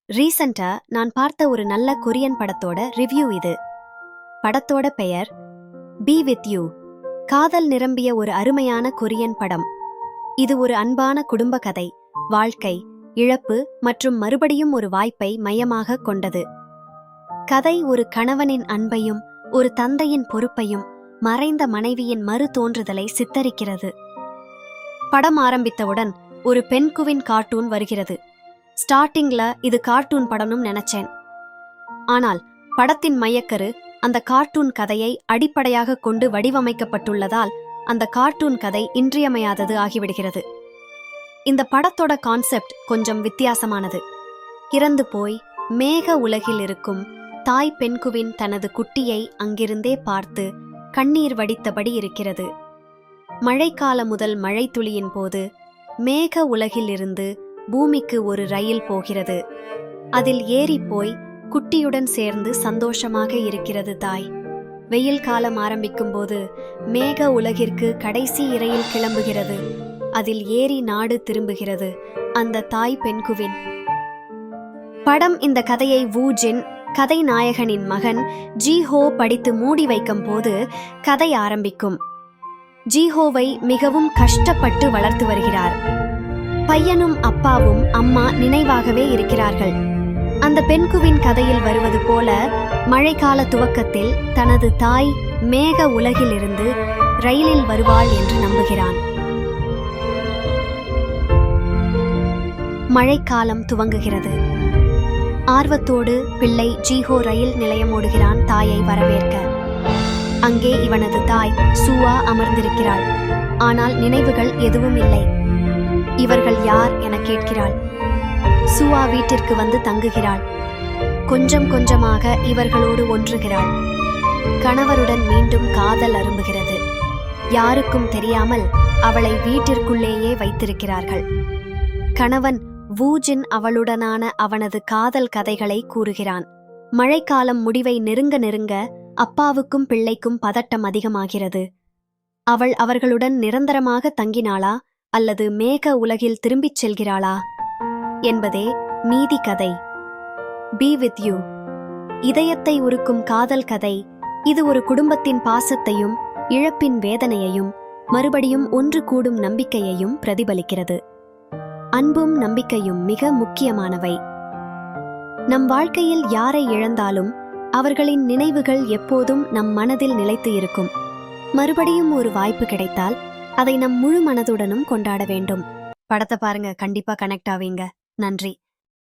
ரீசெண்டா நான் பார்த்த ஒரு நல்ல கொரியன் படத்தோட ரிவ்யூ இது. படத்தோட பெயர் பி வித் யூ. காதல் நிரம்பிய ஒரு அருமையான கொரியன் படம். இது ஒரு அன்பான குடும்ப கதை, வாழ்க்கை, இழப்பு மற்றும் மறுபடியும் ஒரு வாய்ப்பை மையமாக கொண்டது. கதை ஒரு கணவனின் அன்பையும் ஒரு தந்தையின் பொறுப்பையும் மறைந்த மனைவியின் மறு தோன்றுதலை சித்தரிக்கிறது. படம் ஆரம்பித்தவுடன் ஒரு பெண்குவின் கார்ட்டூன் வருகிறது. ஸ்டார்டிங்ல இது கார்ட்டூன் படம்னு நினைச்சேன். ஆனால் படத்தின் மையக்கரு அந்த கார்ட்டூன் கதையை அடிப்படையாக கொண்டு வடிவமைக்கப்பட்டுள்ளதால் அந்த கார்ட்டூன் கதை இன்றியமையாதது ஆகிவிடுகிறது. இந்த படத்தோட கான்செப்ட் கொஞ்சம் வித்தியாசமானது. இறந்து போய் மேக உலகில் இருக்கும் தாய் பெண்குவின் தனது குட்டியை அங்கிருந்தே பார்த்து கண்ணீர் வடித்தபடி இருக்கிறது. மழைக்கால முதல் மழை துளியின் போது மேக உலகில் இருந்து பூமிக்கு ஒரு ரயில் போகிறது. அதில் ஏறி போய் குட்டியுடன் சேர்ந்து சந்தோஷமாக இருக்கிறது தாய். வெயில் காலம் ஆரம்பிக்கும் போது மேக உலகிற்கு கடைசி ரயில் கிளம்புகிறது. அதில் ஏறி நாடு திரும்புகிறது அந்த தாய் பெண்குவின். படம் இந்த கதையை வு ஜின், கதை நாயகனின் மகன் ஜிஹோ படித்து மூடி வைக்கும் போது கதை ஆரம்பிக்கும். ஜிஹோவை மிகவும் கஷ்டப்பட்டு வளர்த்து வருகிறார். பையனும் அப்பாவும் அம்மா நினைவாகவே இருக்கிறார்கள். அந்த பெண்குவின் கதையில் வருவது போல மழைக்கால துவக்கத்தில் தனது தாய் மேக உலகிலிருந்து ரயிலில் வருவாள் என்று நம்புகிறான். மழைக்காலம் துவங்குகிறது. ஆர்வத்தோடு பிள்ளை ஜிஹோ ரயில் நிலையம் ஓடுகிறான் தாயை வரவேற்க. அங்கே இவனது தாய் சுவா அமர்ந்திருக்கிறாள். ஆனால் நினைவுகள் எதுவும் இல்லை. இவர்கள் யார் என கேட்கிறாள். சுவா வீட்டிற்கு வந்து தங்குகிறாள். கொஞ்சம் கொஞ்சமாக இவர்களோடு ஒன்றுகிறாள். கணவருடன் மீண்டும் காதல் அரும்புகிறது. யாருக்கும் தெரியாமல் அவளை வீட்டிற்குள்ளேயே வைத்திருக்கிறார்கள். கணவன் வு ஜின் அவளுடனான அவனது காதல் கதைகளை கூறுகிறான். மழைக்காலம் முடிவை நெருங்க நெருங்க அப்பாவுக்கும் பிள்ளைக்கும் பதட்டம் அதிகமாகிறது. அவள் அவர்களுடன் நிரந்தரமாக தங்கினாளா அல்லது மேக உலகில் திரும்பிச் செல்கிறாளா என்பதே மீதி கதை. பி வித் யூ இதயத்தை உருக்கும் காதல் கதை. இது ஒரு குடும்பத்தின் பாசத்தையும் இழப்பின் வேதனையையும் மறுபடியும் ஒன்று கூடும் நம்பிக்கையையும் பிரதிபலிக்கிறது. அன்பும் நம்பிக்கையும் மிக முக்கியமானவை. நம் வாழ்க்கையில் யாரை இழந்தாலும் அவர்களின் நினைவுகள் எப்போதும் நம் மனதில் நிலைத்து இருக்கும். மறுபடியும் ஒரு வாய்ப்பு கிடைத்தால் அதை நம் முழு மனதுடனும் கொண்டாட வேண்டும். படத்தை பாருங்க, கண்டிப்பா கனெக்ட் ஆவீங்க. நன்றி.